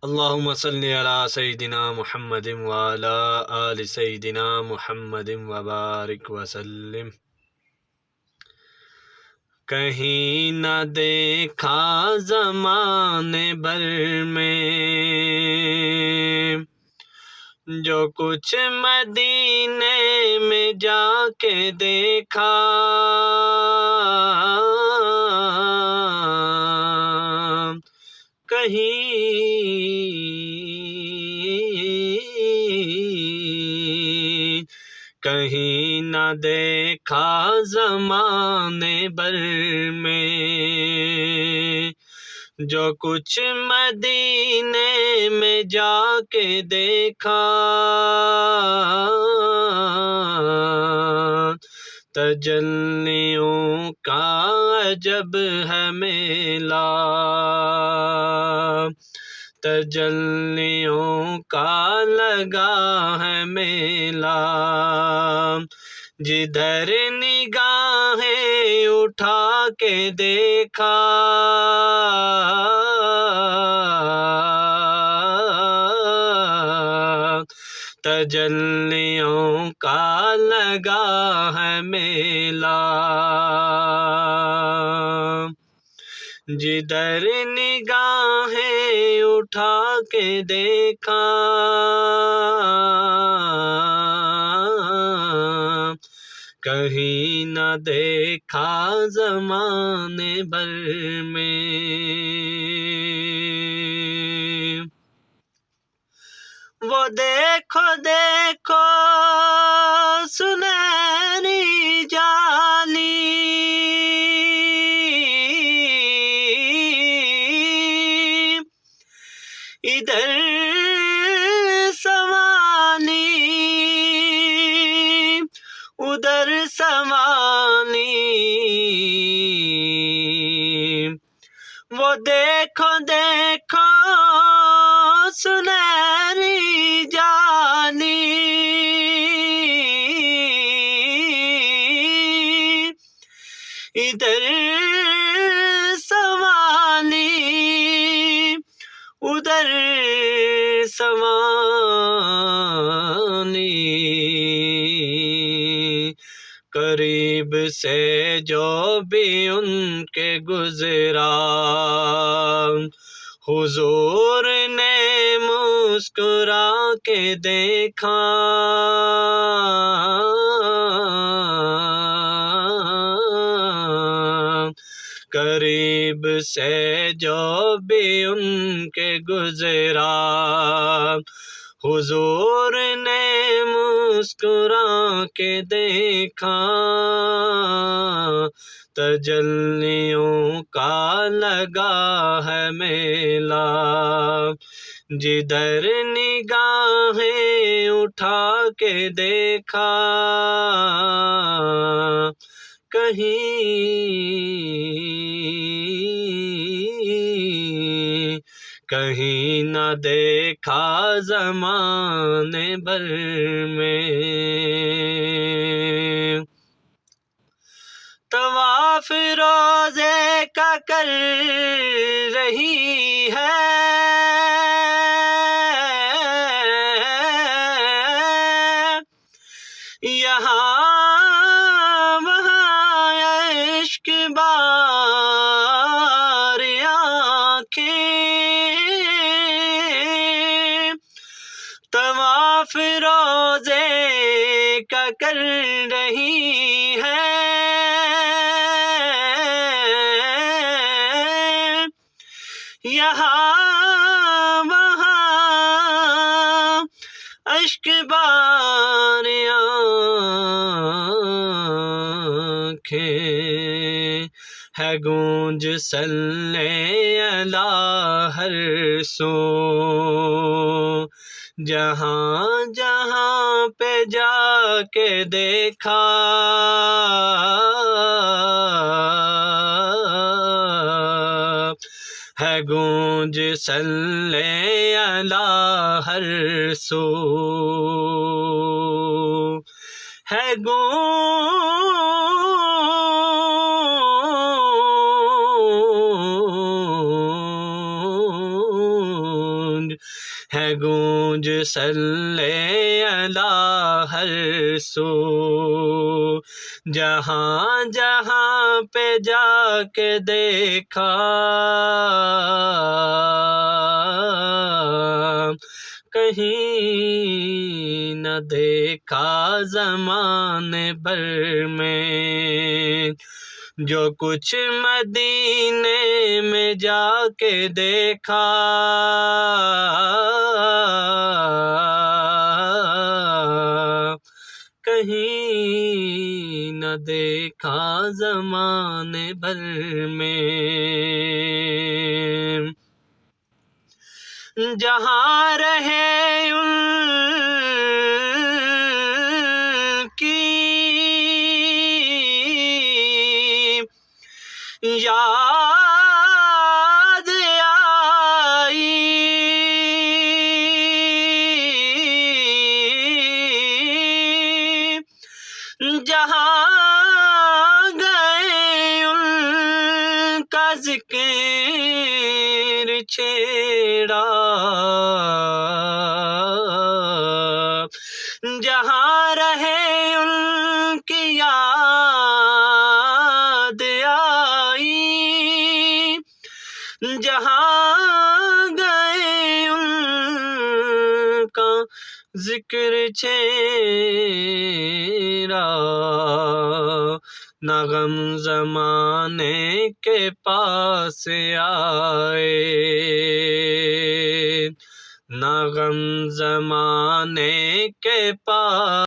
اللہم صلی علی سیدنا محمد وعلی آل سیدنا محمد وبارک وسلم۔ کہیں نہ دیکھا زمانے بھر میں جو کچھ مدینے میں جا کے دیکھا، کہیں نہ دیکھا زمانے بھر میں جو کچھ مدینے میں جا کے دیکھا، تجلیوں کا عجب ہے میلہ، تجلیوں کا لگا ہے میلہ، جدھر نگاہیں اٹھا کے دیکھا، تجلیوں کا لگا ہے میلہ، جدھر نگاہیں اٹھا کے دیکھا، کہیں نہ دیکھا زمانے بھر میں۔ وہ دیکھو دیکھو سنہری جالی، ادھر سوانی ادھر سوانی، وہ دیکھو دیکھو سنہری جالی، ادھر سوانی ادھر سوانی، قریب سے جو بھی ان کے گزرا، حضور نے مسکرا کے دیکھا، قریب سے جو بھی ان کے گزرا، حضور نے مسکرا کے دیکھا، تجلیوں کا لگا ہے میلہ، جدھر نگاہیں اٹھا کے دیکھا، کہیں نہ دیکھا زمانے بھر میں۔ طواف روزے کا کر رہی ہے، یہاں وہاں عشق بار آنکھیں، طواف روزے کا کر رہی ہے، یہاں وہاں اشک بار آنکھیں، ہے گونج صلی اللہ ہر سو، جہاں جہاں پہ جا کے دیکھا، ہے گونج صلی اللہ ہر سو، ہے گونج ہے گونج صلی اللہ ہر سو، جہاں جہاں پہ جا کے دیکھا کہیں نہ دیکھا زمانے بھر میں، جو کچھ مدینے میں جا کے دیکھا کہیں نہ دیکھا زمانے بھر میں، جہاں رہے ان کی یاد آئی جہاں گئے ان کا ذکر چھیڑا، جہاں رہے ان کی یاد آئی جہاں گئے ان کا ذکر چھیڑا، نہ غم زمانے کے پاس آئے، نہ غم زمانے کے پاس